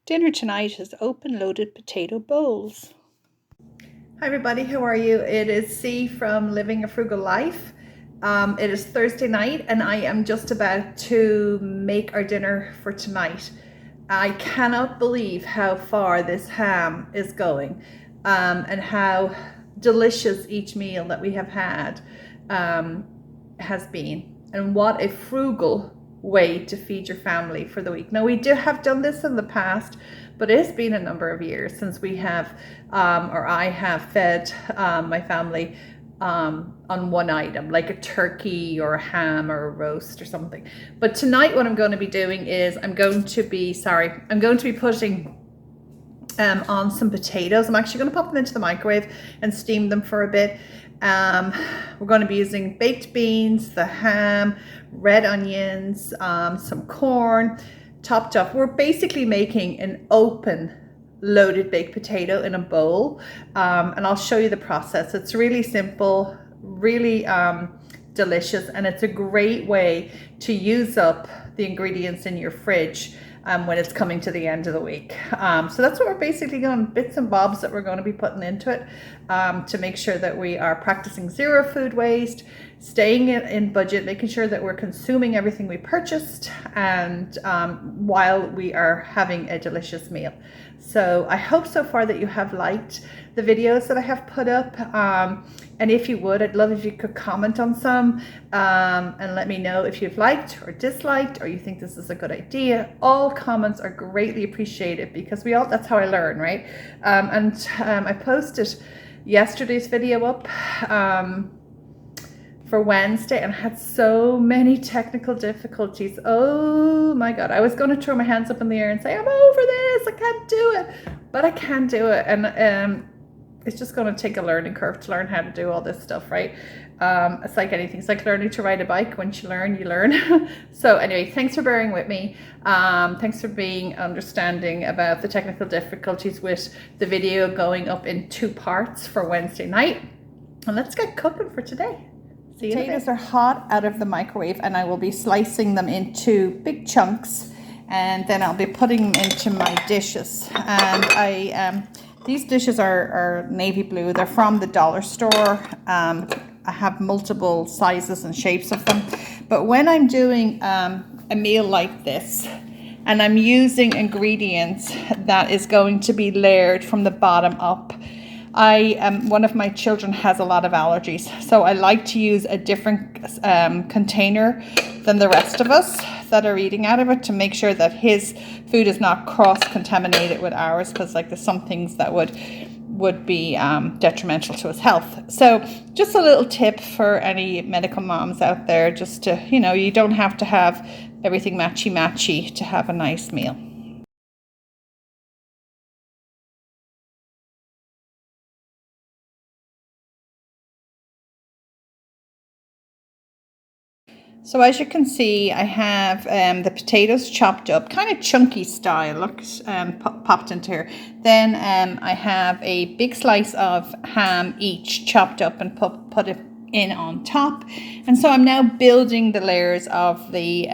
Dinner tonight is open loaded potato bowls. Hi everybody, how are you? It is C from Living a Frugal Life. It is Thursday night and I am just about to make our dinner for tonight. I cannot believe how far this ham is going and how delicious each meal that we have had has been, and what a frugal way to feed your family for the week. Now, we have done this in the past, but it's been a number of years since we have or I have fed my family on one item, like a turkey or a ham or a roast or something. But tonight what I'm going to be doing is I'm going to be putting on some potatoes. I'm actually going to pop them into the microwave and steam them for a bit. We're going to be using baked beans, the ham, red onions, some corn, topped off. We're basically making an open loaded baked potato in a bowl, and I'll show you the process. It's really simple, really delicious, and it's a great way to use up the ingredients in your fridge when it's coming to the end of the week. So that's what we're basically going, bits and bobs that we're going to be putting into it to make sure that we are practicing zero food waste, staying in budget, making sure that we're consuming everything we purchased, and while we are having a delicious meal. So I hope so far that you have liked the videos that I have put up. And if you would, I'd love if you could comment on some and let me know if you've liked or disliked, or you think this is a good idea. All comments are greatly appreciated because that's how I learn, right? I posted yesterday's video up for Wednesday and had so many technical difficulties. Oh my God, I was going to throw my hands up in the air and say, I'm over this, I can't do it, but I can do it. And it's just going to take a learning curve to learn how to do all this stuff, right? It's like anything. It's like learning to ride a bike. Once you learn, you learn. So anyway, thanks for bearing with me. Thanks for being understanding about the technical difficulties with the video going up in 2 parts for Wednesday night. And let's get cooking for today. Potatoes are hot out of the microwave, and I will be slicing them into big chunks, and then I'll be putting them into my dishes. And these dishes are navy blue. They're from the dollar store. I have multiple sizes and shapes of them. But when I'm doing a meal like this, and I'm using ingredients that is going to be layered from the bottom up, one of my children has a lot of allergies, so I like to use a different container than the rest of us that are eating out of it, to make sure that his food is not cross-contaminated with ours, because like there's some things that would be detrimental to his health. So just a little tip for any medical moms out there, just to, you don't have to have everything matchy to have a nice meal. So as you can see, I have the potatoes chopped up, kind of chunky style, look, popped into here. Then I have a big slice of ham each chopped up and put it in on top. And so I'm now building the layers of the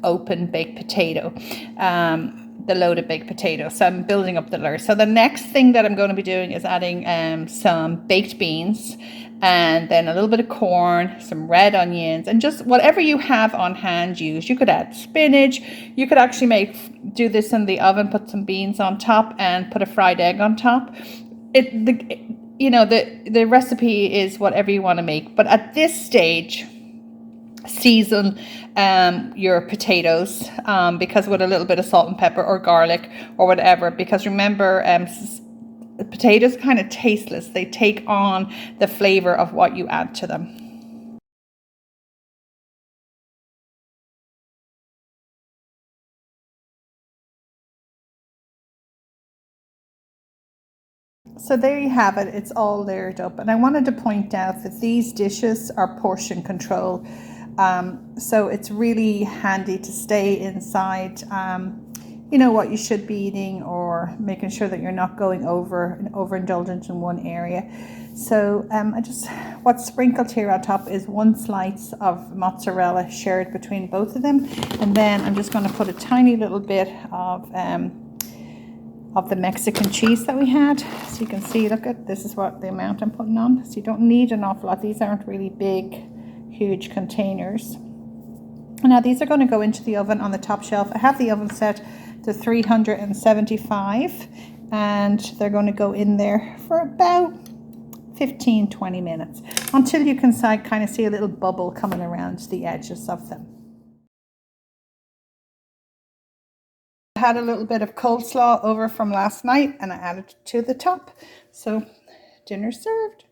open baked potato, the loaded baked potato. So I'm building up the layers. So the next thing that I'm going to be doing is adding some baked beans, and then a little bit of corn, some red onions, and just whatever you have on hand use. You could add spinach. You could actually do this in the oven, put some beans on top and put a fried egg on top. The recipe is whatever you want to make, but at this stage, season your potatoes because with a little bit of salt and pepper or garlic or whatever, because remember, potatoes are kind of tasteless. They take on the flavor of what you add to them. So there you have it. It's all layered up. And I wanted to point out that these dishes are portion control. So it's really handy to stay inside what you should be eating, or making sure that you're not going overindulgent in one area. So what's sprinkled here on top is 1 slice of mozzarella shared between both of them. And then I'm just going to put a tiny little bit of of the Mexican cheese that we had. So you can see, look at this is what the amount I'm putting on. So you don't need an awful lot. These aren't really big, huge containers. Now these are going to go into the oven on the top shelf. I have the oven set to 375 and they're going to go in there for about 15-20 minutes until you can kind of see a little bubble coming around the edges of them. I had a little bit of coleslaw over from last night and I added it to the top. So dinner served.